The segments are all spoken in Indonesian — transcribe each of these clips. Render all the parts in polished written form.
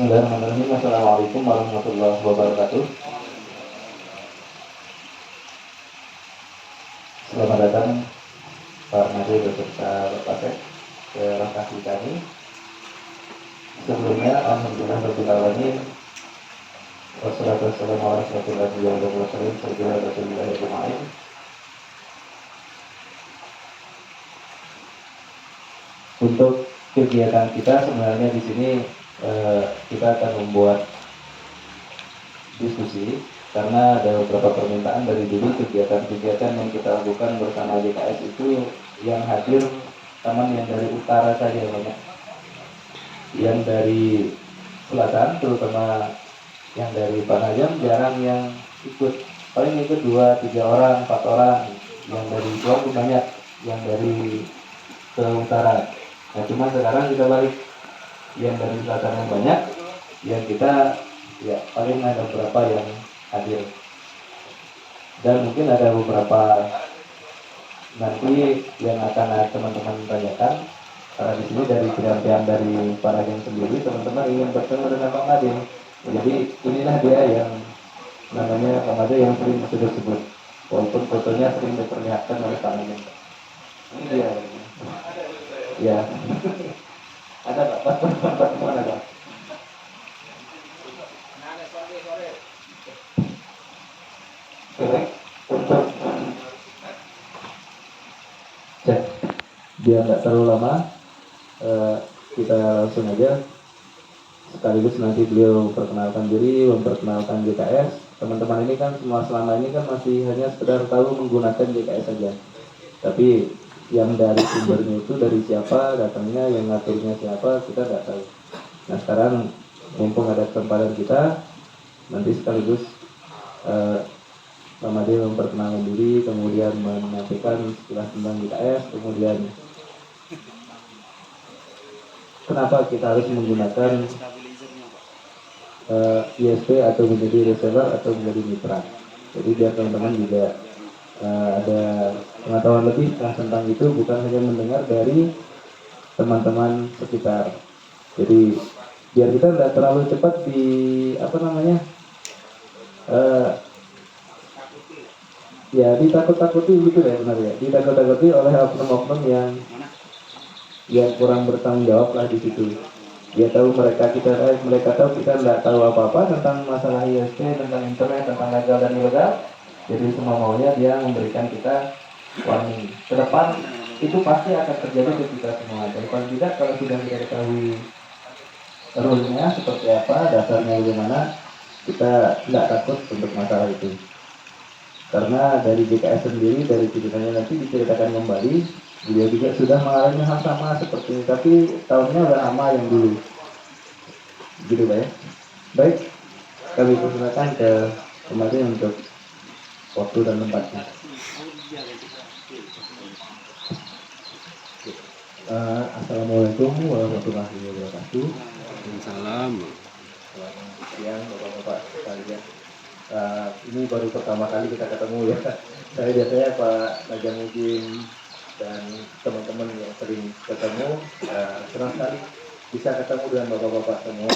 Bismillahirrahmanirrahim. Assalamualaikum warahmatullahi wabarakatuh. Selamat datang Pak Made beserta Bapak Sek ke lokasi kami. Sebelumnya, alhamdulillah wassalatu wassalamu ala rasulillah wa sallam. Untuk kegiatan kita sebenarnya di sini kita akan membuat diskusi karena ada beberapa permintaan dari dulu kegiatan-kegiatan yang kita lakukan bersama JKS itu yang hadir teman yang dari utara saja banyak, yang dari selatan terutama yang dari Panajam jarang yang ikut, paling ikut 2-3 orang 4 orang, yang dari luar banyak yang dari ke utara. Nah cuma sekarang kita balik, yang dari selatan yang banyak, yang kita ya paling ada beberapa yang hadir, dan mungkin ada beberapa nanti yang akan teman-teman tanyakan, karena di sini dari penyampaian dari para yang sendiri teman-teman ingin bertemu dengan Pak Made. Jadi inilah dia yang namanya Pak Made yang sering disebut-sebut, walaupun fotonya sering diperlihatkan oleh Pak Made. Ini dia ya. Ada Pak, mana Pak? Untuk cek biar nggak terlalu lama, kita langsung aja, sekaligus nanti beliau perkenalkan diri, memperkenalkan JKS. Teman-teman ini kan semua selama ini kan masih hanya sekedar tahu menggunakan JKS saja, tapi yang dari sumbernya itu dari siapa, datangnya, yang ngaturnya siapa, kita nggak tahu. Nah sekarang mumpung ada kesempatan kita, nanti sekaligus Pak Made memperkenalkan diri, kemudian menyampaikan sekilas tentang JKS, kemudian kenapa kita harus menggunakan ISP atau menjadi reseller atau menjadi mitra. Jadi biar teman-teman juga ada pengetahuan lebih tentang itu, bukan hanya mendengar dari teman-teman sekitar. Jadi biar kita tidak terlalu cepat di ya ditakut-takuti gitu ya, benar ya, ditakut-takuti oleh oknum-oknum yang kurang bertanggung jawab lah di situ. Dia tahu mereka tahu kita tidak tahu apa-apa tentang masalah ISP, tentang internet, tentang legal dan ilegal. Jadi semua maunya dia memberikan kita warning. Ke depan itu pasti akan terjadi ke kita semua. Dan paling tidak kalau sudah kita ketahui rule-nya seperti apa, dasarnya bagaimana, kita tidak takut untuk masalah itu. Karena dari JKS sendiri, dari ceritanya nanti diceritakan kembali, beliau juga sudah mengalami hal sama seperti ini, tapi tahunnya udah lama yang dulu. Gitu Pak ya. Baik, kami persilakan ke kemarin untuk waktu dan tempatnya. Assalamualaikum warahmatullahi wabarakatuh. Salam. Selamat siang Bapak-Bapak sekalian. Ini baru pertama kali kita ketemu ya. Saya biasanya Pak Najamuddin dan teman-teman yang sering ketemu, senang sekali bisa ketemu dengan Bapak-Bapak semua.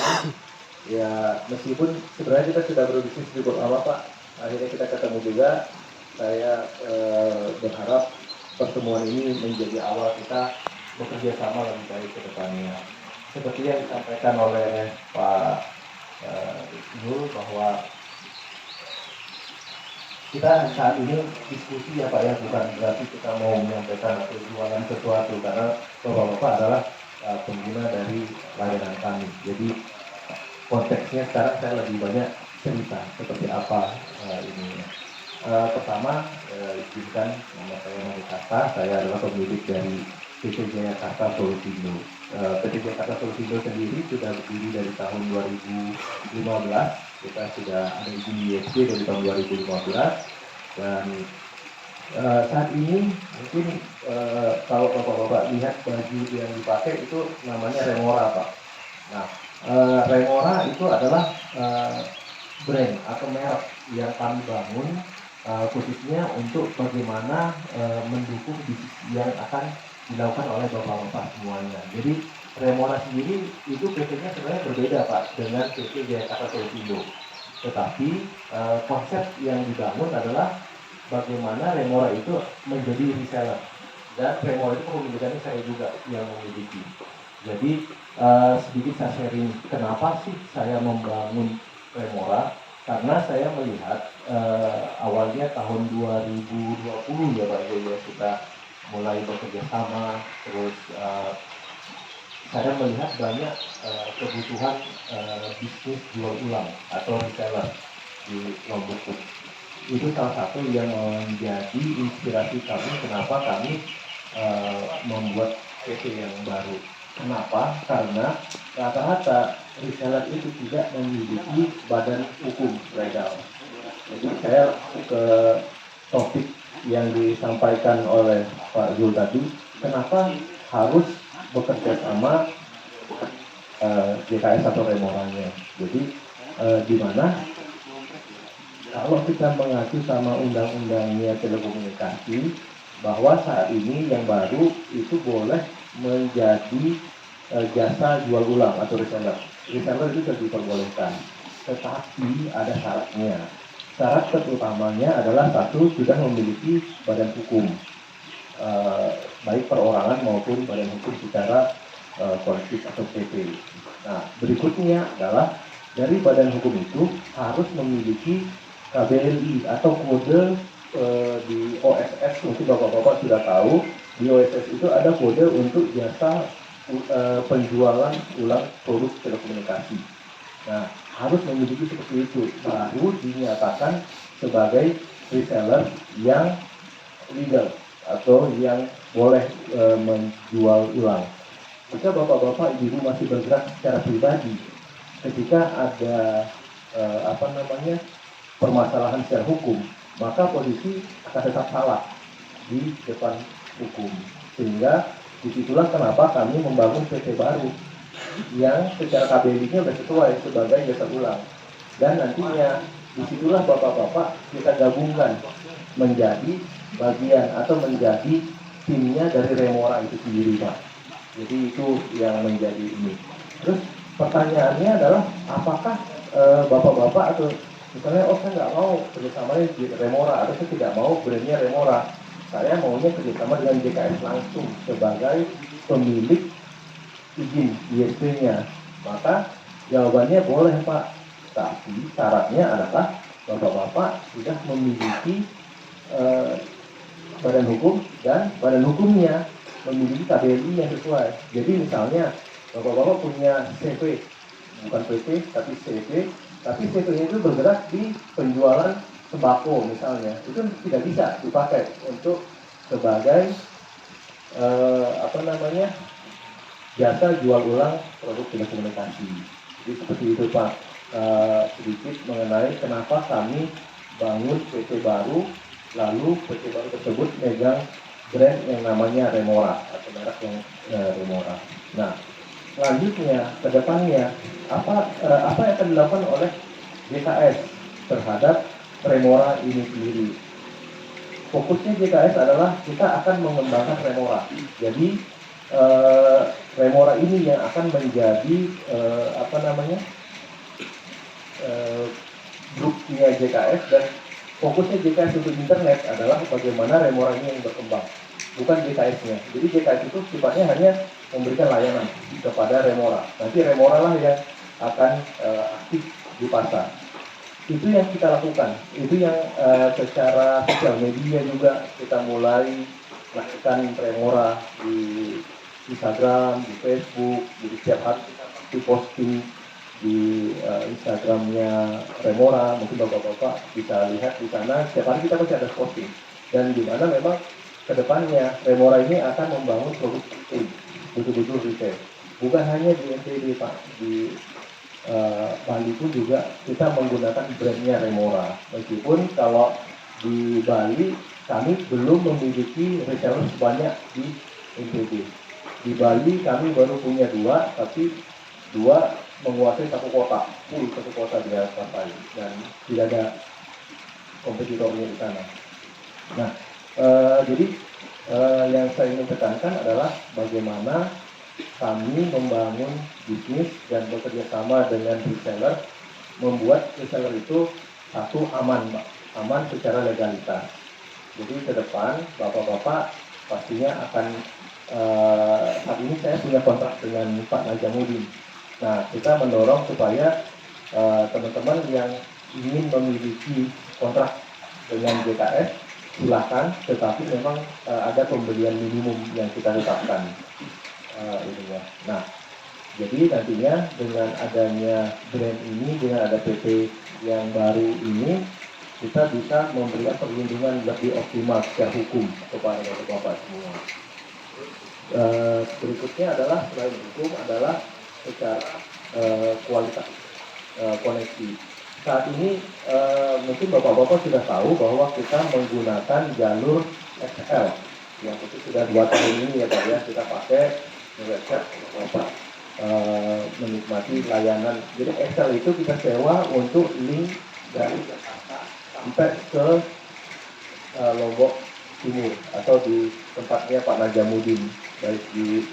Ya meskipun sebenarnya kita sudah berbisnis cukup lama Pak, akhirnya kita ketemu juga. Saya berharap pertemuan ini menjadi awal kita bekerja sama lebih baik ke depannya. Seperti yang disampaikan oleh Pak Nur bahwa kita saat ini diskusi ya Pak ya, bukan berarti kita mau menyampaikan atau jualan sesuatu, karena Bapak-Bapak adalah pengguna dari layanan kami. Jadi konteksnya sekarang saya lebih banyak cerita seperti apa ini. Pertama, izinkan nama saya Made Karta, saya adalah pemilik dari PT Jayakarta Solusindo. PT Jayakarta Solusindo sendiri sudah berdiri dari tahun 2015. Kita sudah ada izin ISP dari tahun 2015, dan saat ini mungkin kalau Bapak-Bapak lihat baju yang dipakai itu namanya Remora Pak. Nah, Remora itu adalah brand atau merek yang kami bangun khususnya untuk bagaimana mendukung bisnis yang akan dilakukan oleh Bapak-Bapak semuanya. Jadi Remora sendiri itu PT-nya sebenarnya berbeda Pak dengan PT Jayakarta Solusindo. Tetapi konsep yang dibangun adalah bagaimana Remora itu menjadi reseller, dan Remora itu kepemilikannya saya juga yang memiliki. Jadi sedikit saya sharing kenapa sih saya membangun Remora, karena saya melihat awalnya tahun 2020 ya Pak ya, kita mulai bekerja sama, terus saya melihat banyak kebutuhan bisnis jual ulang atau reseller di Lombok. Itu salah satu yang menjadi inspirasi kami kenapa kami membuat PT yang baru. Kenapa? Karena rata-rata reseller itu tidak memiliki badan hukum legal. Jadi saya ke topik yang disampaikan oleh Pak Zul tadi, kenapa harus bekerja sama JKS atau Remoranya. Jadi di mana kalau kita mengacu sama undang-undangnya telekomunikasi, bahwa saat ini yang baru itu boleh menjadi jasa jual ulang atau reseller. Reseller itu sudah diperbolehkan, tetapi ada syaratnya. Syarat terutamanya adalah satu, sudah memiliki badan hukum, baik perorangan maupun badan hukum secara kolektif atau PT. Nah, berikutnya adalah dari badan hukum itu harus memiliki KBLI atau kode di OSS. Mungkin bapak-bapak sudah tahu, di OSS itu ada kode untuk jasa penjualan ulang produk telekomunikasi. Nah, harus memiliki seperti itu, baru dinyatakan sebagai reseller yang legal atau yang boleh menjual ulang. Jika bapak-bapak ibu masih bergerak secara pribadi, ketika ada permasalahan secara hukum, maka polisi akan tetap salah di depan hukum. Sehingga disitulah kenapa kami membangun PT baru yang secara KBLI-nya sudah sesuai sebagai jasa ulang. Dan nantinya disitulah bapak-bapak kita gabungkan menjadi bagian atau menjadi timnya dari Remora itu sendiri Pak. Jadi itu yang menjadi ini. Terus pertanyaannya adalah apakah bapak-bapak atau misalnya saya nggak mau kerjasamanya di Remora atau saya tidak mau brandnya Remora, saya maunya kerjasama dengan JKS langsung sebagai pemilik izin ISP-nya, maka jawabannya boleh Pak, tapi syaratnya adalah bapak-bapak sudah memiliki badan hukum dan badan hukumnya memiliki KBLI yang sesuai. Jadi misalnya bapak-bapak punya CV, bukan PT tapi CV, tapi CV-nya itu bergerak di penjualan sembako misalnya, itu tidak bisa dipakai untuk sebagai jasa jual ulang produk telekomunikasi. Jadi seperti itu Pak, sedikit mengenai kenapa kami bangun PT baru, lalu PT baru tersebut megang brand yang namanya Remora atau merek yang Remora. Nah, selanjutnya ke depannya apa yang akan dilakukan oleh JKS terhadap Remora ini sendiri? Fokusnya JKS adalah kita akan mengembangkan Remora. Jadi Remora ini yang akan menjadi grupnya JKS, dan fokusnya JKS untuk internet adalah bagaimana Remora ini yang berkembang, bukan JKS-nya. Jadi JKS itu sifatnya hanya memberikan layanan kepada Remora. Nanti Remora lah yang akan aktif di pasar. Itu yang kita lakukan. Itu yang secara sosial media juga kita mulai lakukan Remora di Instagram, di Facebook, jadi setiap hari kita pasti posting di Instagramnya Remora. Mungkin bapak-bapak bisa lihat di sana, setiap hari kita pasti ada posting. Dan di mana memang kedepannya Remora ini akan membangun produk retail, betul-betul retail. Bukan hanya di NTB Pak, di Bali pun juga kita menggunakan brandnya Remora. Meskipun kalau di Bali kami belum memiliki reseller sebanyak di NTB. Di Bali kami baru punya 2, tapi 2 menguasai satu kota, full satu kota di Partai, dan tidak ada kompetitornya di sana. Nah, jadi yang saya ingin tekankan adalah bagaimana kami membangun bisnis dan bekerja sama dengan reseller, membuat reseller itu satu aman, Pak, aman secara legalitas. Jadi ke depan Bapak-bapak pastinya akan saat ini saya punya kontrak dengan Pak Najamuddin. Nah, kita mendorong supaya teman-teman yang ingin memiliki kontrak dengan JKS silakan, tetapi memang ada pembelian minimum yang kita tetapkan ini ya. Nah, jadi nantinya dengan adanya brand ini, dengan ada PT yang baru ini, kita bisa memberikan perlindungan lebih optimal secara hukum kepada bapak-bapak semua. Berikutnya adalah selain hukum adalah secara kualitas koneksi. Saat ini mungkin bapak-bapak sudah tahu bahwa kita menggunakan jalur XL yang itu sudah 2 tahun ini ya Pak ya, kita pakai website bapak menikmati layanan. Jadi XL itu kita sewa untuk link dari Jakarta sampai ke Lombok Timur atau di tempatnya Pak Najamuddin, baik di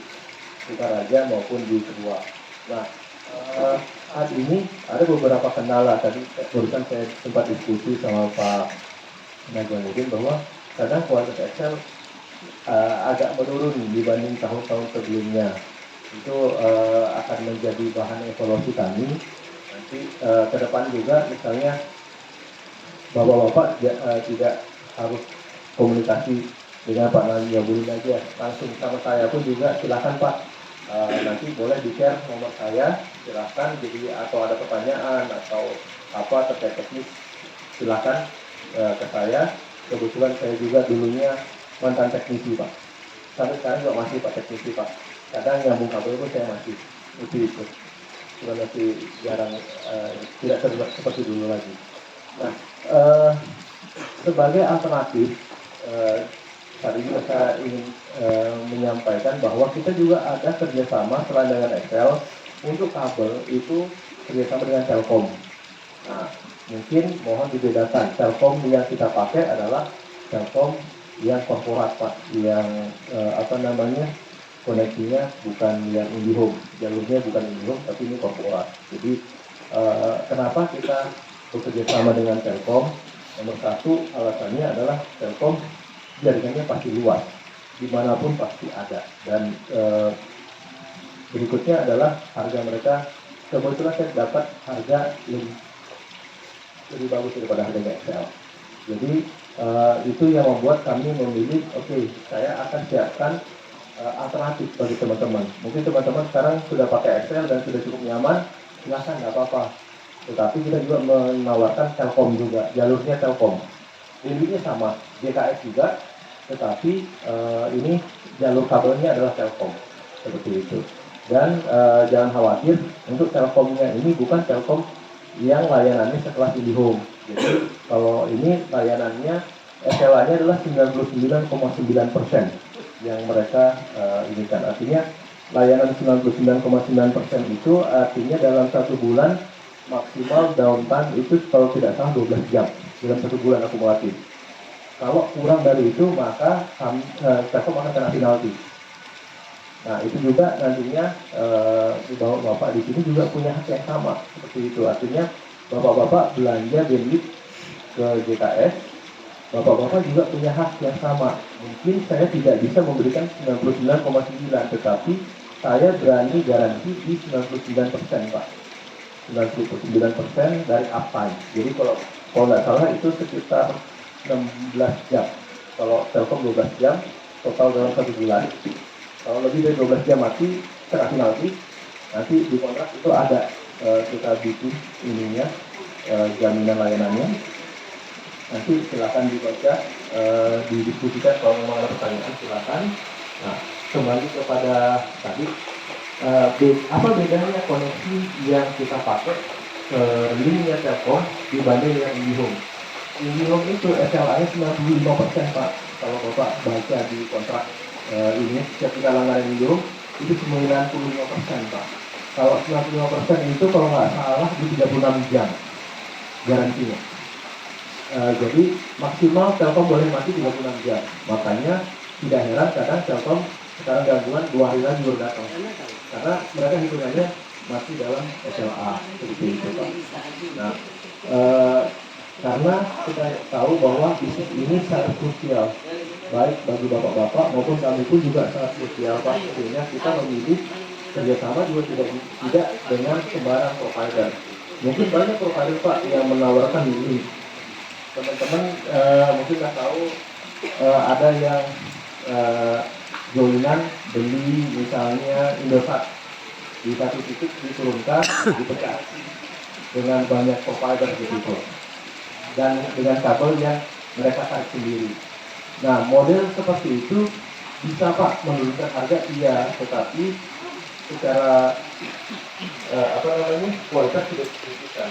Sukaraja maupun di Kedua. Nah, saat ini ada beberapa kendala. Tadi barusan saya sempat diskusi sama Pak Najamuddin bahwa kadang kualitas Excel agak menurun dibanding tahun-tahun sebelumnya. Itu akan menjadi bahan evaluasi kami. Nanti ke depan juga misalnya bapak-bapak tidak harus komunikasi dengan Pak Najamuddin aja, langsung sama saya pun juga silakan Pak. Nanti boleh di-share nomor saya, silakan. Jadi atau ada pertanyaan atau apa terkait teknis, silakan ke saya. Kebetulan saya juga dulunya mantan teknisi Pak. Sampai sekarang juga masih Pak teknisi Pak. Kadang nyambung kabel pun saya masih itu. Cuma masih jarang, tidak terlibat seperti dulu lagi. Nah, sebagai alternatif, hari ini saya ingin menyampaikan bahwa kita juga ada kerjasama selain dengan Excel untuk kabel itu kerjasama dengan Telkom. Nah, mungkin mohon dibedakan, Telkom yang kita pakai adalah Telkom yang korporat Pak, yang koneksinya bukan yang IndiHome, jalurnya bukan IndiHome tapi ini korporat. Jadi kenapa kita bekerja sama dengan Telkom? Nomor satu alasannya adalah Telkom jaringannya pasti luas, dimanapun pasti ada. Dan berikutnya adalah harga mereka. Kebetulan saya dapat harga lebih bagus daripada harga Excel. Jadi itu yang membuat kami memilih, oke, saya akan siapkan alternatif bagi teman-teman. Mungkin teman-teman sekarang sudah pakai Excel dan sudah cukup nyaman, silahkan, nggak apa-apa. Tetapi kita juga menawarkan Telkom juga, jalurnya Telkom. Linknya sama, JKS juga, tetapi ini jalur kabelnya adalah Telkom, seperti itu. Dan jangan khawatir, untuk Telkomnya ini bukan Telkom yang layanannya sekelas IndiHome. Jadi kalau ini layanannya SLA-nya adalah 99,9% yang mereka inikan. Artinya layanan 99,9% itu artinya dalam 1 bulan maksimal downtime itu kalau tidak salah 12 jam dalam 1 bulan akumulatif. Kalau kurang dari itu maka Telkom akan kena penalti. Nah itu juga nantinya bapak di sini juga punya hak yang sama seperti itu. Artinya bapak-bapak belanja bandwidth ke JKS, bapak-bapak juga punya hak yang sama. Mungkin saya tidak bisa memberikan 99,9, tetapi saya berani garansi di 99% Pak. 99% dari uptime. Jadi kalau nggak salah itu sekitar 16 jam. Kalau Telkom 12 jam, total dalam 1 bulan. Kalau lebih dari 12 jam mati, kena penalti. Nanti di kontrak itu ada kita bikin ininya, jaminan layanannya. Nanti silakan dibaca, didiskusikan kalau memang ada pertanyaan silakan. Nah, kembali kepada tadi, apa bedanya koneksi yang kita pakai linknya Telkom dibanding yang IndiHome? IndiHome itu SLA-nya 95% Pak. Kalau Bapak baca di kontrak ini, setiap kita langganan IndiHome itu 95% Pak. Kalau 95% itu kalau nggak salah di 36 jam garansinya. Jadi maksimal Telkom boleh mati 36 jam. Makanya tidak heran kadang Telkom sekarang gangguan 2 hari lagi baru datang. Karena mereka hitungannya masih dalam SLA seperti itu Pak. Nah, karena kita tahu bahwa bisnis ini sangat krusial, baik bagi bapak-bapak maupun kami pun juga sangat krusial Pak. Sehingga kita memilih kerjasama juga tidak dengan sembarang provider. Mungkin banyak provider Pak yang menawarkan ini. Teman-teman mungkin nggak tahu ada yang joinan beli misalnya Indosat di satu titik diturunkan dipecah dengan banyak provider gitu dan dengan kabel yang mereka tarik sendiri. Nah, model seperti itu bisa Pak menurunkan harga, iya, tetapi secara kualitas tidak signifikan.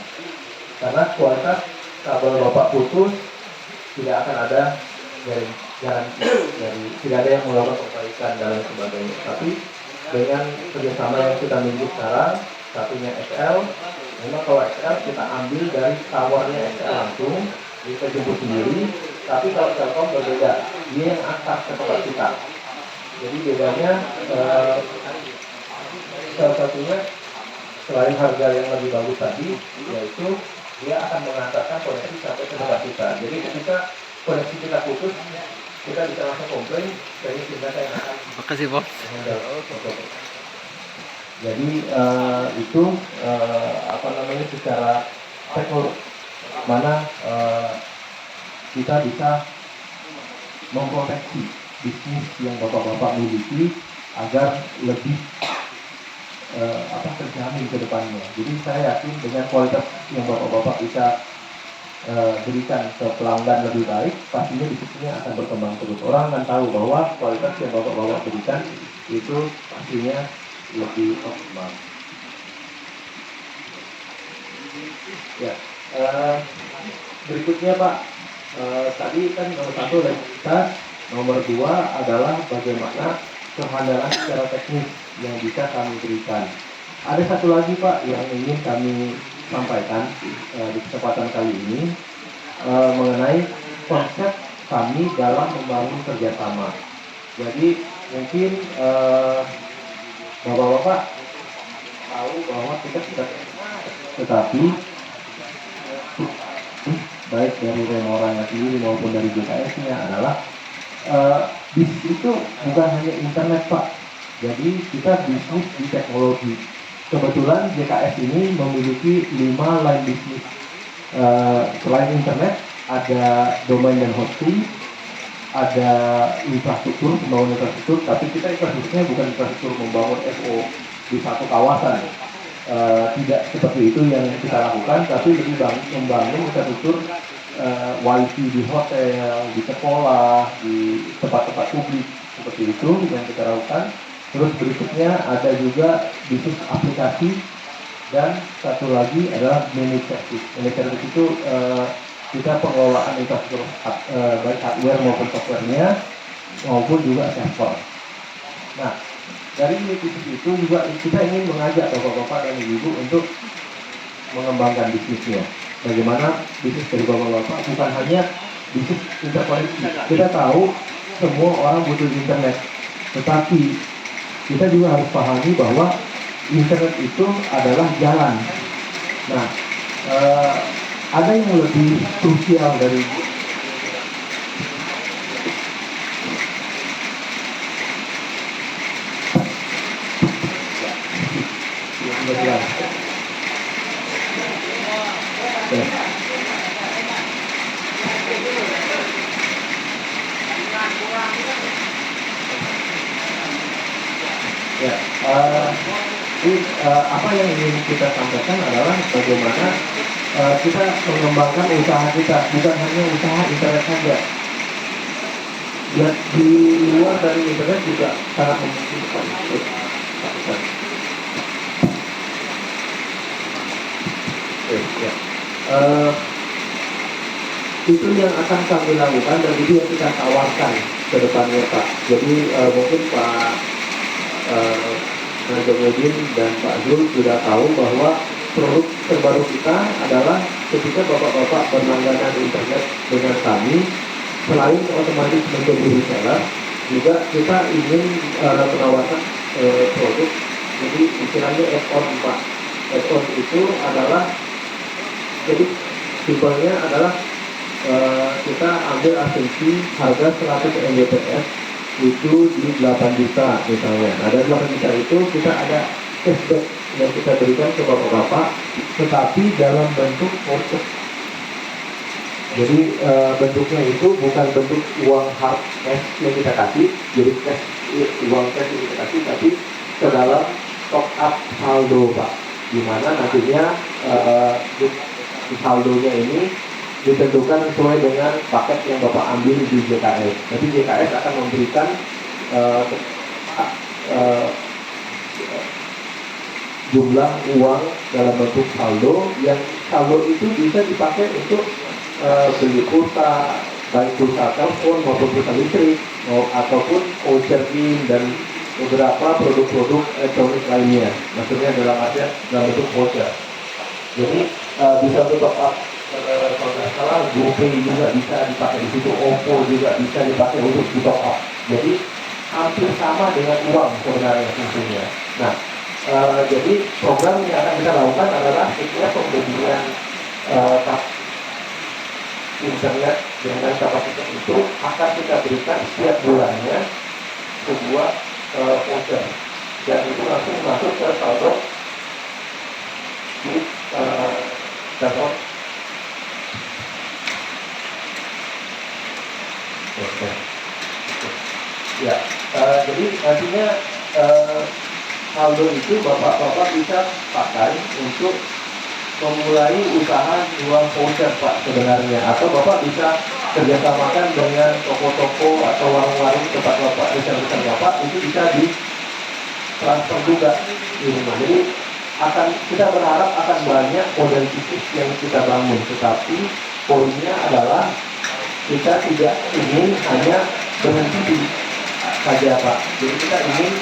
Karena kualitas kabel Bapak putus tidak akan ada garansi dari tidak ada yang melakukan perbaikan dan lain sebagainya. Tapi dengan kerjasama yang kita miliki sekarang, satunya XL, memang kalau XL kita ambil dari towernya XL langsung, kita jemput sendiri. Tapi kalau Telkom berbeda, dia yang antar ke tempat kita. Jadi bedanya salah satunya selain harga yang lebih bagus tadi, yaitu dia akan mengantarkan koneksi sampai ke tempat kita. Jadi ketika koneksi kita putus, kita bisa langsung komplain, jadi kita yang akan. Makasih Bos. Jadi itu secara teknologi mana kita bisa memproteksi bisnis yang bapak-bapak miliki agar lebih terjamin ke depannya. Jadi saya yakin dengan kualitas yang bapak-bapak bisa berikan ke pelanggan lebih baik, pastinya bisnisnya akan berkembang terus. Orang akan tahu bahwa kualitas yang bapak-bapak berikan itu pastinya lebih optimal. Ya, berikutnya Pak, tadi kan nomor 1 legalitas, nomor 2 adalah bagaimana kehandalan secara teknis yang bisa kami berikan. Ada satu lagi Pak yang ingin kami sampaikan di kesempatan kali ini mengenai konsep kami dalam membangun kerjasama. Jadi mungkin bapak-bapak tahu bahwa kita sudah, tetapi baik dari Remoranya sendiri maupun dari JKS-nya adalah bisnis itu bukan hanya internet Pak. Jadi kita bisnis di teknologi. Kebetulan JKS ini memiliki 5 line bisnis. Selain internet, ada domain dan hosting, ada infrastruktur, membangun infrastruktur, tapi kita infrastrukturnya bukan infrastruktur membangun FO di satu kawasan. Tidak seperti itu yang kita lakukan, tapi lebih membangun infrastruktur wifi di hotel, di sekolah, di tempat-tempat publik, seperti itu yang kita lakukan. Terus berikutnya ada juga bisnis aplikasi, dan satu lagi adalah managed service. Managed service itu kita pengelolaan infrastruktur baik hardware maupun softwarenya maupun juga server. Nah, dari bisnis itu juga kita ingin mengajak bapak-bapak dan ibu untuk mengembangkan bisnisnya. Bagaimana bisnis dari bapak-bapak bukan hanya bisnis interkoneksi. Kita tahu semua orang butuh internet, tetapi kita juga harus pahami bahwa internet itu adalah jalan. Nah, ada yang lebih krusial dari apa yang ingin kita sampaikan adalah bagaimana kita mengembangkan usaha kita, bukan hanya usaha internet saja. Dan di luar dari internet juga sangat memungkinkan. Itu yang akan kami lakukan dan itu yang kita tawarkan ke depannya Pak. Jadi mungkin Pak Najamudin dan Pak Zul sudah tahu bahwa produk terbaru kita adalah ketika bapak-bapak berlangganan internet dengan kami, selain otomatis menjadi reseller, Juga kita ingin menawarkan produk, jadi istilahnya add-on Pak. Add-on itu adalah, jadi simpelnya adalah kita ambil asumsi harga 100 Mbps itu di 8 juta misalnya. Nah, dari 8 juta itu kita ada cashback yang kita berikan ke bapak-bapak, tetapi dalam bentuk voucher. Jadi bentuknya itu bukan bentuk uang hard cash yang kita kasih, jadi cash, uang cash yang kita kasih, tapi ke dalam top up saldo Pak, dimana nantinya saldonya ini ditentukan sesuai dengan paket yang Bapak ambil di JKS. Jadi JKS akan memberikan jumlah uang dalam bentuk saldo, yang saldo itu bisa dipakai untuk beli pulsa, baik pulsa telepon maupun pulsa listrik, ataupun voucher game dan beberapa produk-produk elektronik lainnya. Maksudnya dalam artian dalam bentuk voucher. Jadi bisa untuk top up, kalau nggak salah GoPay juga bisa dipakai di situ, OVO juga bisa dipakai untuk di top up. Jadi hampir sama dengan uang sebenarnya fungsinya. Nah, jadi program yang akan kita lakukan adalah setiap pembelian internet dengan kapasitas itu akan kita berikan setiap bulannya sebuah voucher, dan itu langsung masuk ke saldo di telepon. Ya, jadi artinya saldo itu bapak-bapak bisa pakai untuk memulai usaha jual voucher Pak sebenarnya, atau bapak bisa kerjasamakan dengan toko-toko atau warung-warung tempat bapak, reseller bapak, itu bisa di transfer juga di rumah. Jadi kita berharap akan banyak model bisnis yang kita bangun, tetapi poinnya adalah kita tidak ingin hanya berhenti di saja Pak. Jadi kita ingin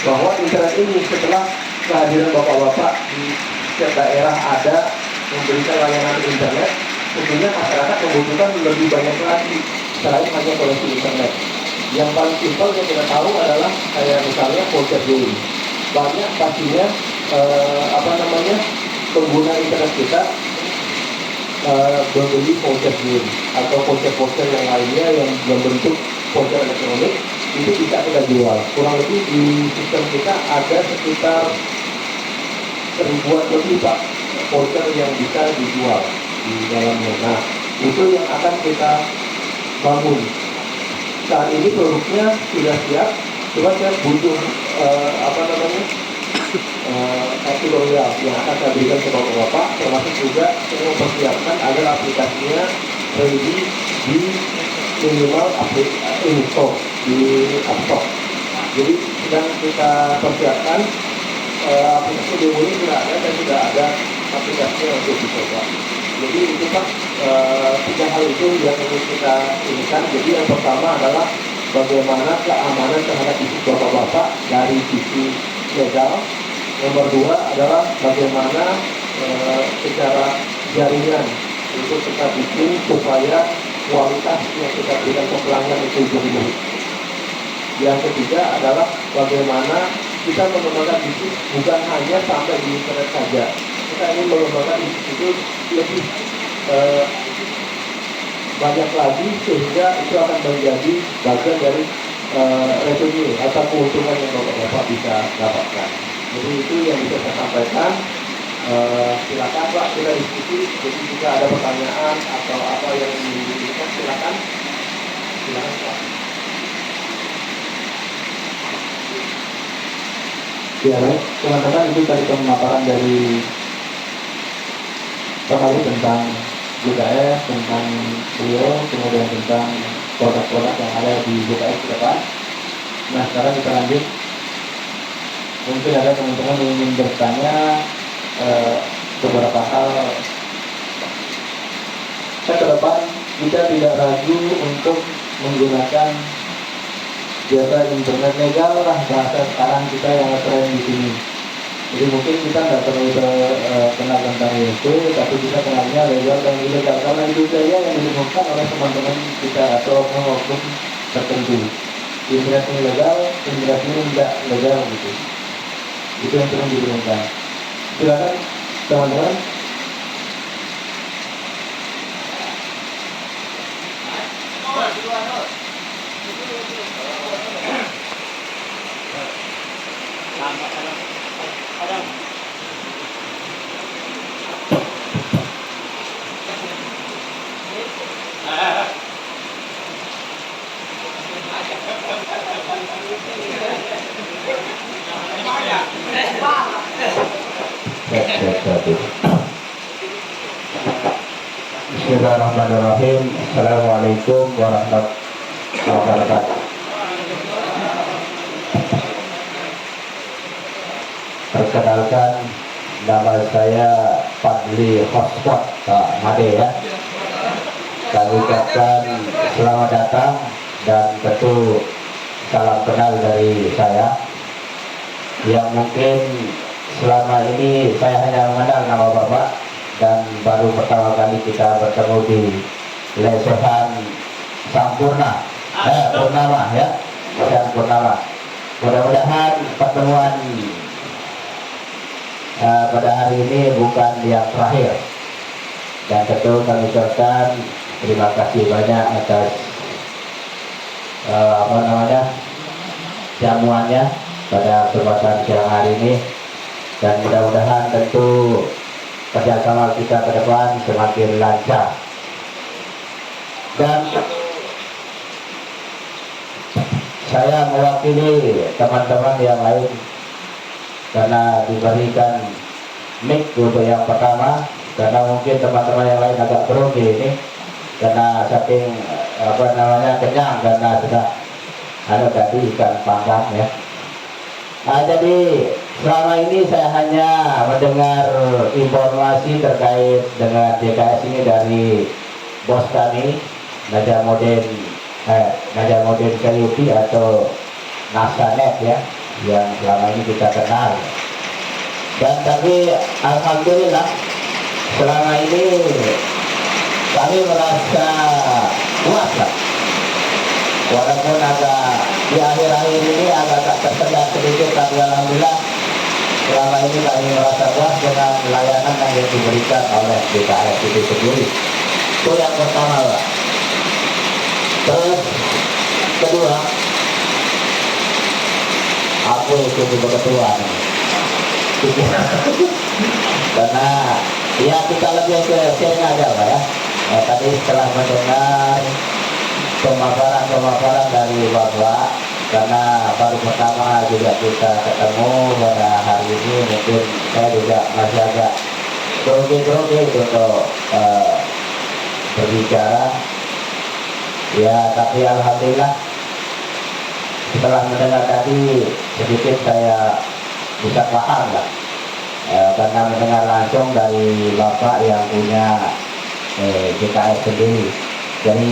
bahwa internet ini setelah kehadiran bapak-bapak di setiap daerah ada memberikan layanan internet, tentunya masyarakat membutuhkan lebih banyak lagi selain hanya koneksi internet. Yang paling simpel yang kita tahu adalah kayak misalnya voucher game. Banyak pastinya pengguna internet kita membeli voucher game atau voucher yang lainnya yang bentuk voucher elektronik, itu bisa kita jual. Kurang lebih di sistem kita ada sekitar 1000-an lebih Pak voucher yang bisa dijual di dalamnya. Nah, itu yang akan kita bangun. Saat ini produknya sudah siap, cuma saya butuh tutorial yang akan saya berikan ke bapak-bapak, termasuk juga saya mempersiapkan agar aplikasinya ready di minimal install di App Store. Jadi sedang kita persiapkan. Aplikasi demo ini sudah ada dan sudah ada aplikasinya untuk dicoba. Jadi itu Pak, 3 hal itu yang ingin kita inginkan. Jadi yang pertama adalah bagaimana keamanan terhadap bisnis bapak-bapak dari sisi legal. Nomor 2 adalah bagaimana secara jaringan itu kita bikin supaya kualitas yang kita berikan ke pelanggan itu jadi baik. Yang ketiga adalah bagaimana kita mengembangkan bisnis bukan hanya sampai di internet saja. Kita ingin mengembangkan bisnis itu lebih banyak lagi, sehingga itu akan menjadi bagian dari revenue atau keuntungan yang bapak-bapak bisa dapatkan. Jadi itu yang bisa saya sampaikan. Silakan Pak, kita diskusi. Jadi jika ada pertanyaan atau apa yang diinginkan, silakan Pak. Ya baik, teman-teman, itu tadi pemaparan dari pertama tentang JKS, tentang beliau, kemudian tentang produk-produk yang ada di JKS ke depan. Nah, sekarang kita lanjut. Mungkin ada teman-teman yang ingin bertanya beberapa hal. Ke depan kita tidak ragu untuk menggunakan jasa internet legal lah, bahasa sekarang kita yang keren di sini. Jadi mungkin kita nggak perlu kenal tentang itu, tapi kita kenalnya legal dan ilegal, karena itu saja yang ditemukan oleh teman-teman kita atau oknum tertentu. imigrasi legal, imigrasi tidak legal gitu. Itu yang sering dibingungkan. Silakan teman-teman. Bismillahirrahmanirrahim. Assalamualaikum warahmatullahi wabarakatuh. Perkenalkan, nama saya Fadli Khoswat Pak Made ya. Kami ucapkan selamat datang dan tentu salam kenal dari saya. Yang mungkin selama ini saya hanya mengenal nama Bapak dan baru pertama kali kita bertemu di lesehan Sampurna, Purnama ya, lesehan Purnama. Mudah-mudahan pertemuan pada hari ini bukan yang terakhir, dan tentu kami ucapkan terima kasih banyak atas jamuannya pada kesempatan siang hari ini, dan mudah-mudahan tentu kerjasama kita ke depan semakin lancar. Dan saya mewakili teman-teman yang lain karena diberikan mic untuk yang pertama, karena mungkin teman-teman yang lain agak grogi ini karena saking kenyang karena sudah tadi ikan panggang ya. Jadi selama ini saya hanya mendengar informasi terkait dengan JKS ini dari bos kami, Najamuddin Kayuti atau Nasanet ya, yang selama ini kita kenal. Dan tapi alhamdulillah selama ini kami merasa puas lah, walaupun agak di akhir-akhir ini agak tersendat sedikit, tapi alhamdulillah selama ini kami merasa puas dengan layanan yang diberikan oleh JKS itu sendiri. Itu yang pertama Pak. Terus kedua, aku itu juga ketua karena ya kita lebih ke sharing aja Pak ya. Tadi setelah mendengar pemaparan dari Bapak, karena baru pertama juga kita ketemu pada hari ini, mungkin saya juga masih agak grogi untuk berbicara ya, tapi alhamdulillah setelah mendengar tadi sedikit saya bisa paham lah, karena mendengar langsung dari Bapak yang punya JKS sendiri. Jadi